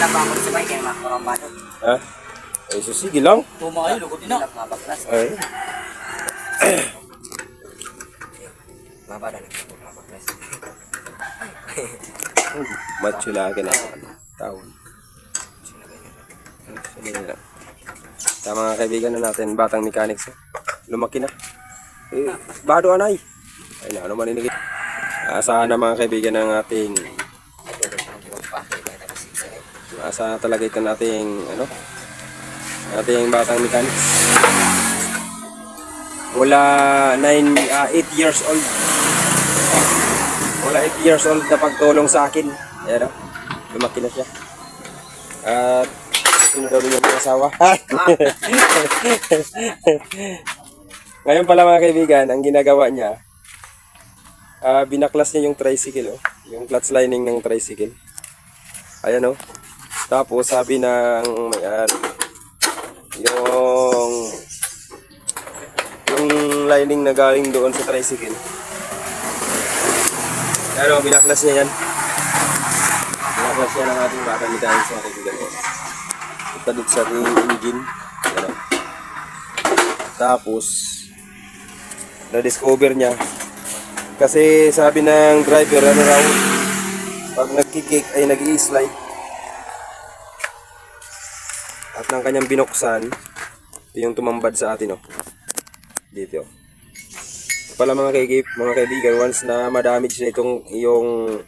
lang ba ako sa bay kaya makurang ba doon? Ha? Ay, so sige lang. Tuma kayo, lugod na. Mabaklas. Ay. Mabada na ako mabaklas. Macho lagi na taon. Sa mga kaibigan na natin, batang mechanics. Lumaki na. Bado anay. Ay na, ano maninigit. Asahan na mga kaibigan ng ating asa talaga ito nating ating batang mechanics. Mula 8 years old. Mula 8 years old na pagtulong sa akin. Ayan o. Lumaki na siya. At gusto na daw rin yung asawa. Ngayon pala mga kaibigan, ang ginagawa niya, binaklas niya yung tricycle, yung clutch lining ng tricycle. Ayan o. Tapos sabi ng may-ari, yung lining na galing doon sa tricycle. Ayan o, binaklas niya yan. Binaklas niya ng ating batang mechanics mga kaibigan. Ito dito sa engine. Ayan o. Tapos, na-discover niya. Kasi sabi ng driver, ano raw, pag nagkikik ay nag-i-slide. At nang kanyang binuksan, ito yung tumambad sa atin, dito. Pala mga kaibigan, once na ma-damage na yung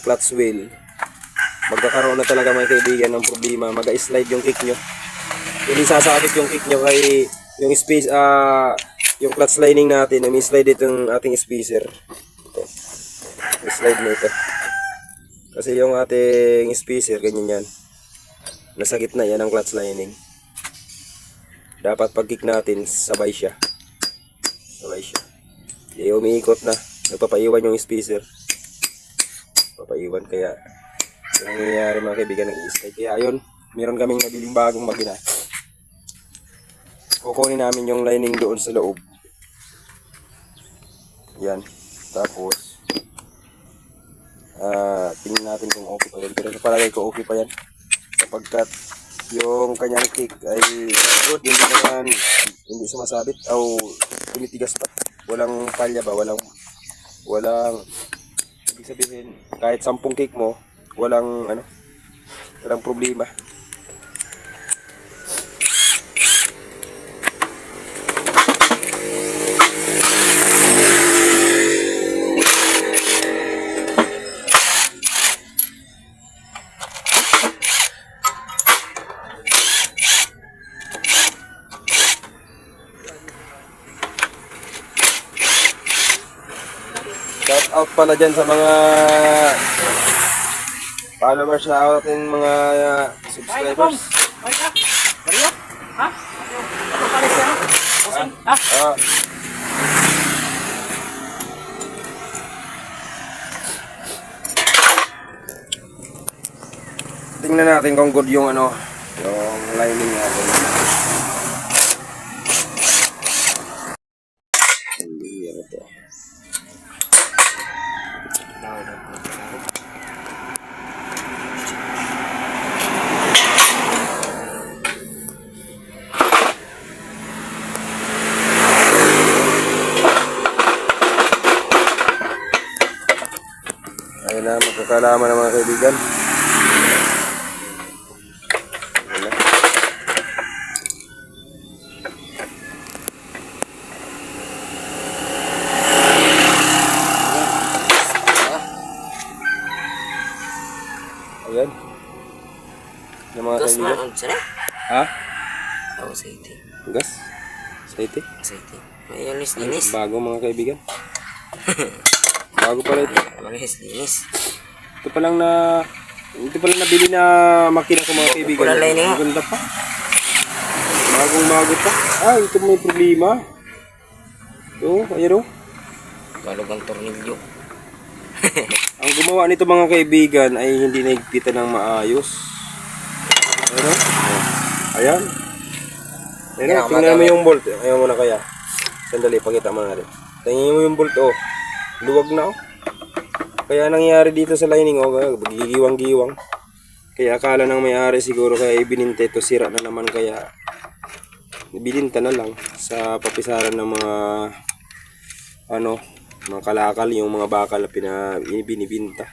clutch wheel, magkakaroon na talaga mga kaibigan ng problema. Mag-slide yung kick nyo. Hindi sasabit yung kick nyo kay yung space, yung clutch lining natin, slide itong ating spacer. Slide nito. Kasi yung ating spacer, ganyan yan. Nasa gitna yan ang clutch lining. Dapat pag-kick natin, sabay siya. Sabay siya. Umiikot na. Nagpapaiwan yung spacer. Papaiwan kaya yung nangyayari mga kaibigan ng slide. Kaya ayun, meron kaming nabiling bagong makina. Kukunin namin yung lining doon sa loob. Yan. Tapos tingnan natin kung okay pa yan. Pero sa palagay ko okay pa yan. Sapagkat yung kanyang kick ay good, hindi sumasabit o tumitigas pa. Walang palya ba, walang ibig sabihin kahit 10 kick mo, walang problema. Shout out pala dyan sa mga followers na ating mga subscribers. Mario? Ha? Ako pare siya, no? Bossing? Ha? Tingnan natin kung good yung yung lining natin. Ayun na, magkakalaman ng mga kaibigan. Ayan. Yung mga Gas kaibigan. man, sana? Ha? Oo, aceite. Gas? Aceite? Aceite. May linis. Bago mga kaibigan. Bago pala ito. Mga linis. Ito palang nabili na makina ko mga kaibigan. Wala lining mo. Ganda pa. Bagong-bago pa. Ay, ito may problema. Ito, ayan o. Balog ang tornilyo. Ang gumawa nito mga kaibigan ay hindi naigpitan ng maayos. Ayan o. Ayan. Ayan o, tingnan mo yung bolt. Ayaw mo na kaya. Sandali, pakita mo na rin. Tingnan mo yung bolt o. Luwag na o. Kaya nangyari dito sa lining o, gigiwang-giwang. Kaya akala ng may-ari siguro kaya ibininta ito, sira na naman, kaya bininta na lang sa papisaran ng mga mga kalakal, yung mga bakal na binibinta.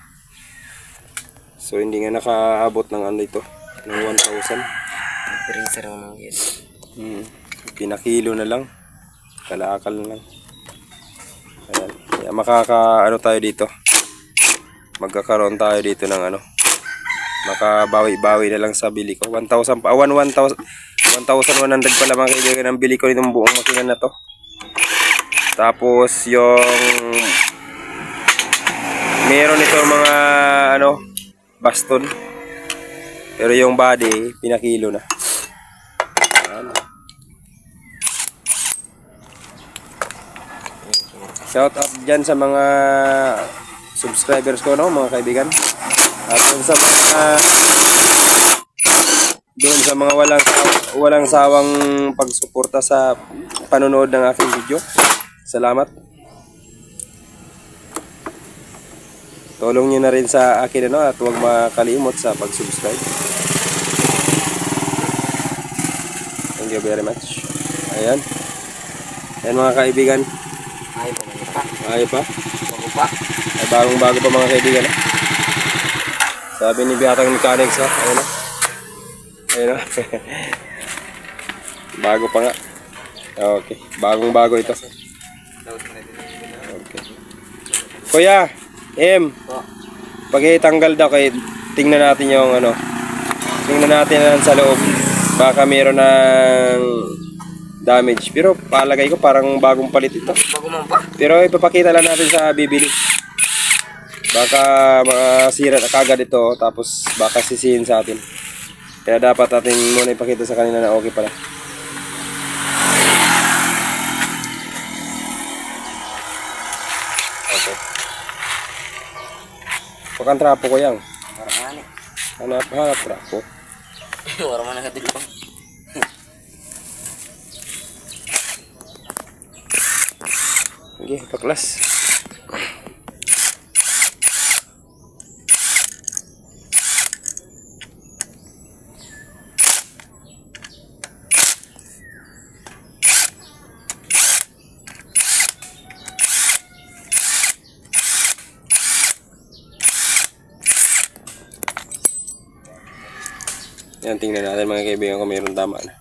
So hindi nga nakaabot ng ito, ng 1,000. Freezer naman yun. Pinakilo na lang, kalakal na lang. Ayan. Kaya tayo dito, magkakaroon tayo dito ng makabawi-bawi na lang sa bili ko. 1,100 pala mga kaibigan ang bili ko nitong buong makina na to. Tapos yung meron ito mga baston, pero yung body pinakilo na. Shout out dyan sa mga subscribers ko, mga kaibigan. At doon sa mga walang sawang pagsuporta sa panonood ng aking video. Salamat. Tulong nyo na rin sa akin at huwag makalimot sa pag-subscribe. Thank you very much. Ayan. Ayan mga kaibigan. Ay, bumalik pa. Ayaw pa. Bago pa. Ay, bagong-bago pa mga kaibigan. Sabi ni Biatang Mechanics, ayun na. Ayun na. Bago pa nga. Okay. Bagong-bago ito. Okay. Kuya, pag itanggal daw kay tingnan natin yung tingnan natin sa loob. Baka mayroon ng damage. Pero palagay ko parang bagong palit ito. Bago mo pa. Pero ipapakita lang natin sa bibili. Baka masira na kagad ito, tapos baka sisihin sa atin. Kaya dapat natin muna ipakita sa kanila na okay pala. Okay. Pakan trapo ko yan. Wala ka Hanap trapo. Wala man nagkatid pa. Okay, paklas. Yan, tingnan natin mga kaibigan kung mayroon tama na.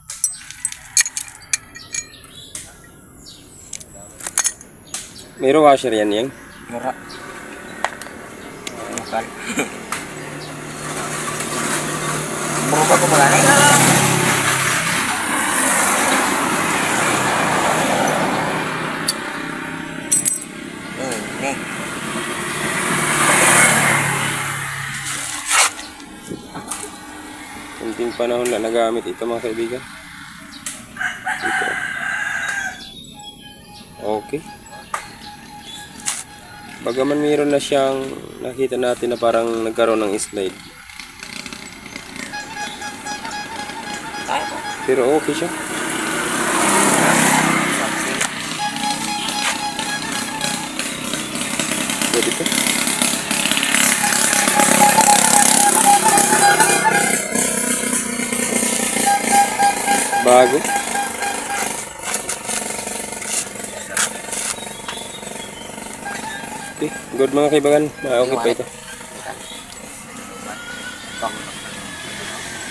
Mayroong washer yan yang? Mura. Bukan. Berubah ko pala na. Nih. Kunting panahon na nagamit ito mga kaibigan. Ito. Okay. Bagaman mayroon na siyang nakita natin na parang nagkaroon ng slide. Pero okay siya. Pwede ito. Bago. Okay, good mga kaibigan. Okay pa ito.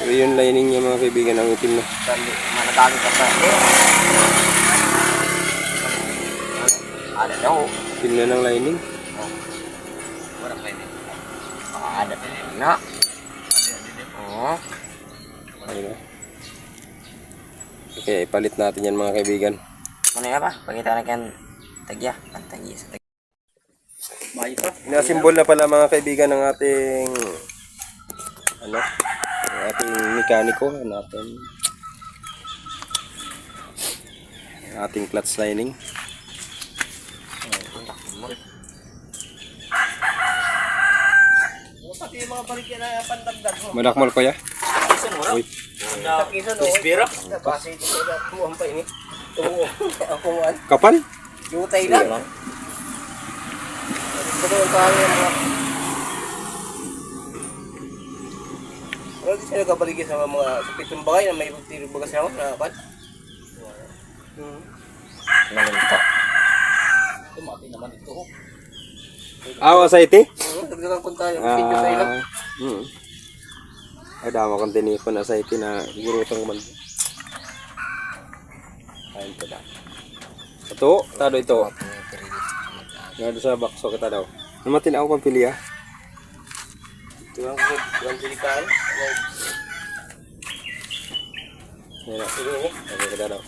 Pero yung lining niya mga kaibigan, ang itim na. Manatalo ka pa. Ada daw. Itim na ng lining. Wala pa ini. Ada na. Oh. Ayun na. Okay, ipalit natin yan mga kaibigan. Ano nga ba? Pakita na kan tagya. Pantagya sa tagya. Inasimbol na pala mga kaibigan ng ating ang ating mekaniko, ating clutch lining. Madakmal ko ya. Uy. Kapan? Yutay lang. Wala di siya nagkabaligyan sa mga sa pitong bagay na may tiro bagas na ako na bad. Nalinta. Tumati naman ito. Awa sa iti? Dagdagan ko tayo ng video sa ilang. Ay, dama kang tinipon na sa iti na gurutang man. Ayun pa da. Ito, tado ito. Nga doon sa bakso kita daw. Namatin ako pang pili ah. Ito ang pilikaan. Yan na. Okay kita daw.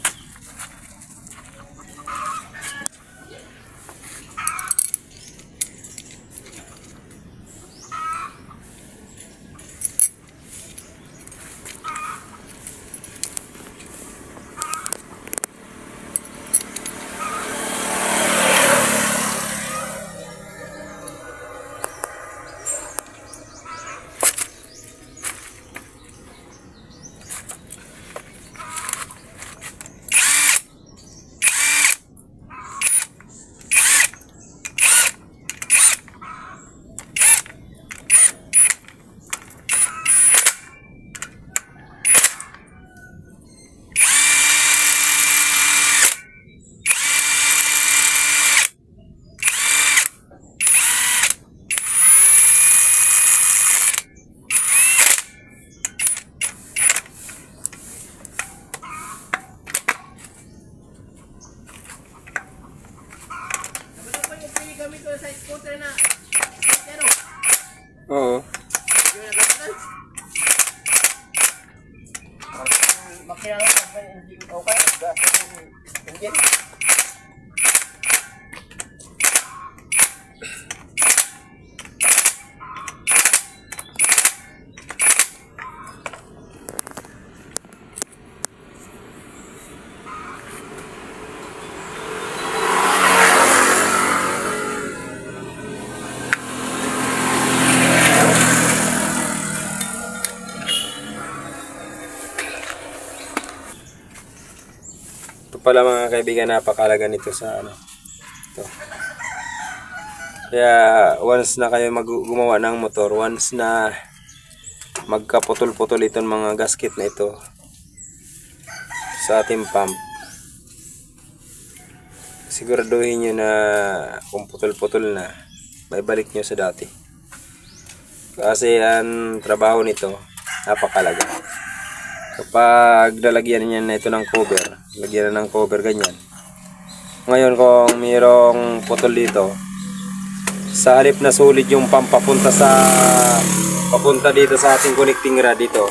Oo. Makina lang okay. Engine. Ito pala mga kaibigan, napakalaga nito sa ano. Ito. Kaya once na kayo gumawa ng motor, once na magkaputol-putol itong mga gasket na ito sa ating pump, siguraduhin nyo na kung putol-putol na, may balik nyo sa dati. Kasi ang trabaho nito, napakalaga. Kapag lalagyan niya na ito ng cover, lagyan na ng cover ganyan. Ngayon kung mayroong putol dito, sa halip na sulit yung pump papunta dito sa ating connecting rod dito.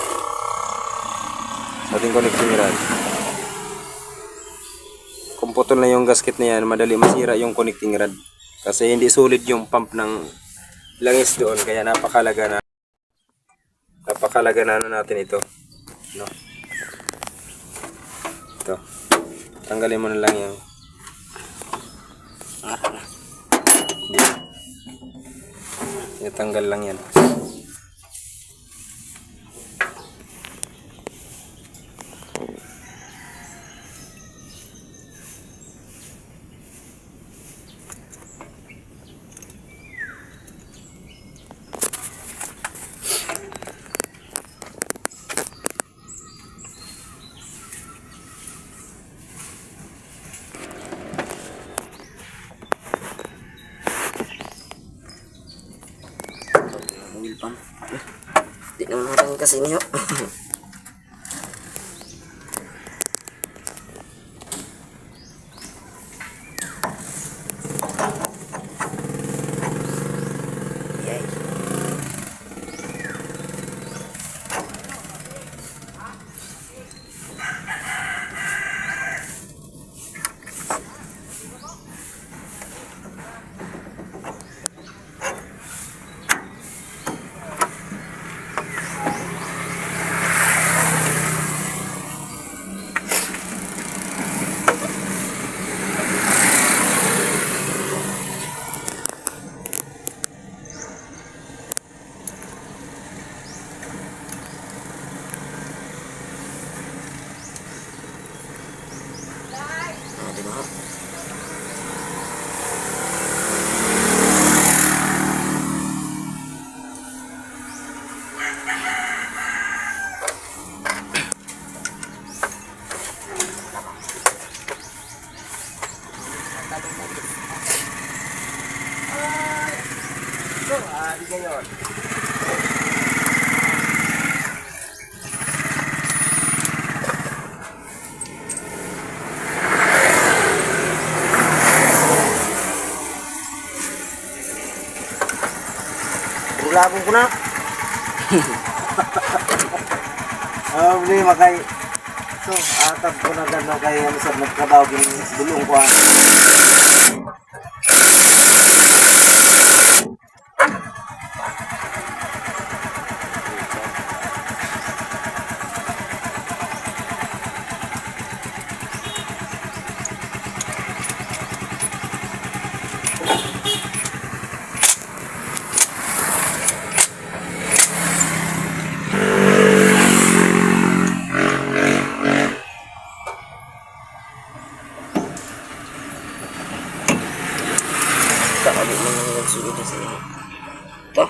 Sa ating connecting rod. Kung putol na yung gasket na yan, madali masira yung connecting rod. Kasi hindi sulit yung pump ng langis doon, kaya napakalaga na ano natin ito. No. Ito. Tanggalin mo na lang yung tanggal lang yan. Wheel pump. Di naman natin kasi niyo. Yay. ko na. Problema kay so, atap ko na gano'n kay ano sa nagtrabaho bulong ko. Kakali mo nang nagsulit na sa'yo. Ito.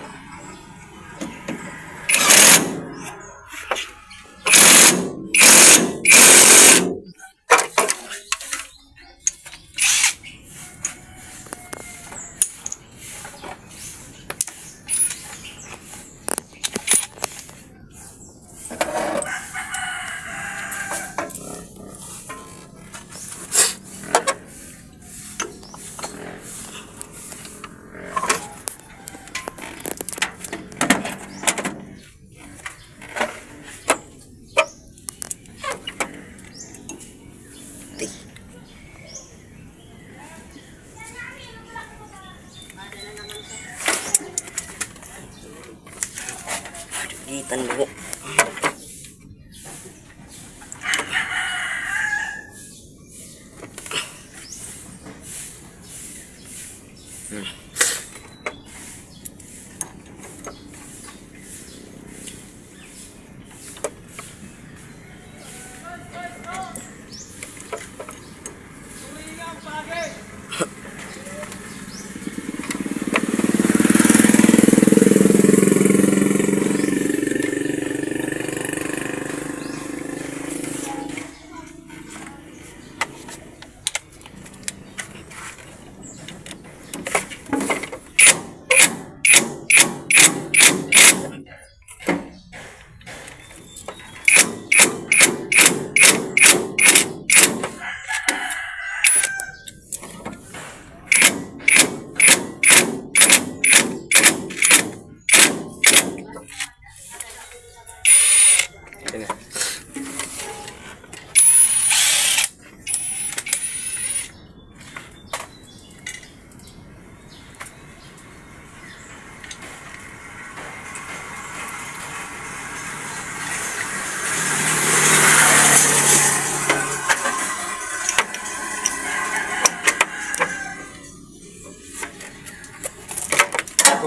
Itan mo.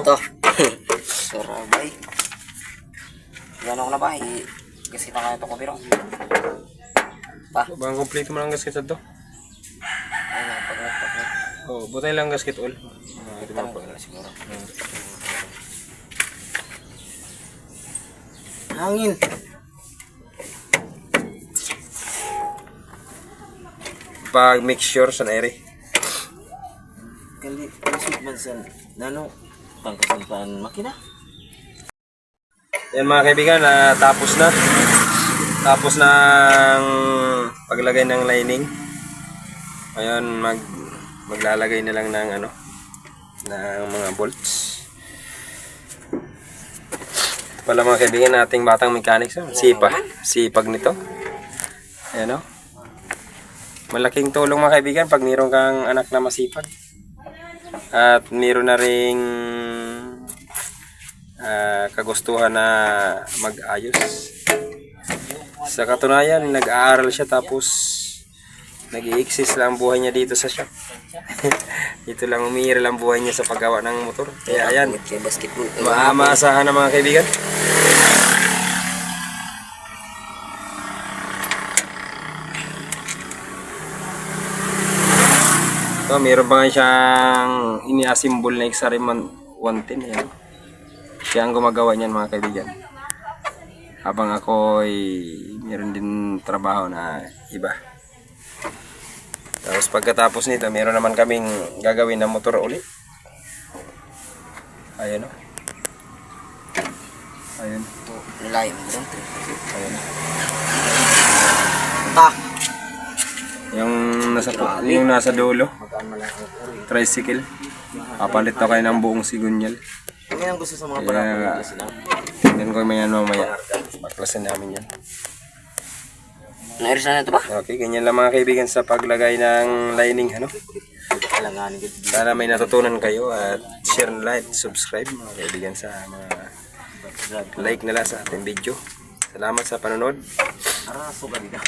Ito. Sarabay. Yan ako na ba? Kasi pa nga ito ko birong. Pa. Bang kompleto mo ng gasket to? Ayun, pag-net. Oh, butay lang gasket all. Ito mo pala siguro. Hangin. Pag mixture sa ere. Kali, masuk man sa nano, pangkasampaan makina. Yan mga kaibigan, tapos na. Tapos ng paglagay ng lining. Ngayon maglalagay na lang ng ano ng mga bolts. Ito pala mga kaibigan nating batang mechanics, sipag nito. Ayan o. Malaking tulong mga kaibigan pag mayroon kang anak na masipag. At mayroon na ring kagustuhan na mag-ayos. Sa katunayan, nag-aaral siya tapos nag-i-exist lang ang buhay niya dito sa shop. Dito lang umiiral ang buhay niya sa paggawa ng motor. Kaya ayan, Basketball. maasahan na mga kaibigan. So, mayroon pa nga siyang ini-assemble na Xariman 110. Yan. Siya ang gumagawa niyan mga kaibigan. Habang ako ay mayroon din trabaho na iba. Tapos pagkatapos nito, mayroon naman kaming gagawin na motor ulit. Ayan o. Ayan. Nilayo mo doon. Ayan. Ta. Yung nasa dulo. Tricycle. Papalit na kayo ng buong sigunyal. Ano yung gusto sa mga Kaya, barako kasi na? yan ko may ano mamaya. Baklasin namin yan. Nairis na ito ba? Okay, ganyan lang mga kaibigan sa paglagay ng lining, ano? Alanganin ko. Sana may natutunan kayo at share and like, subscribe mga kaibigan sa mga like nila sa ating video. Salamat sa panonood. Araso ka dito.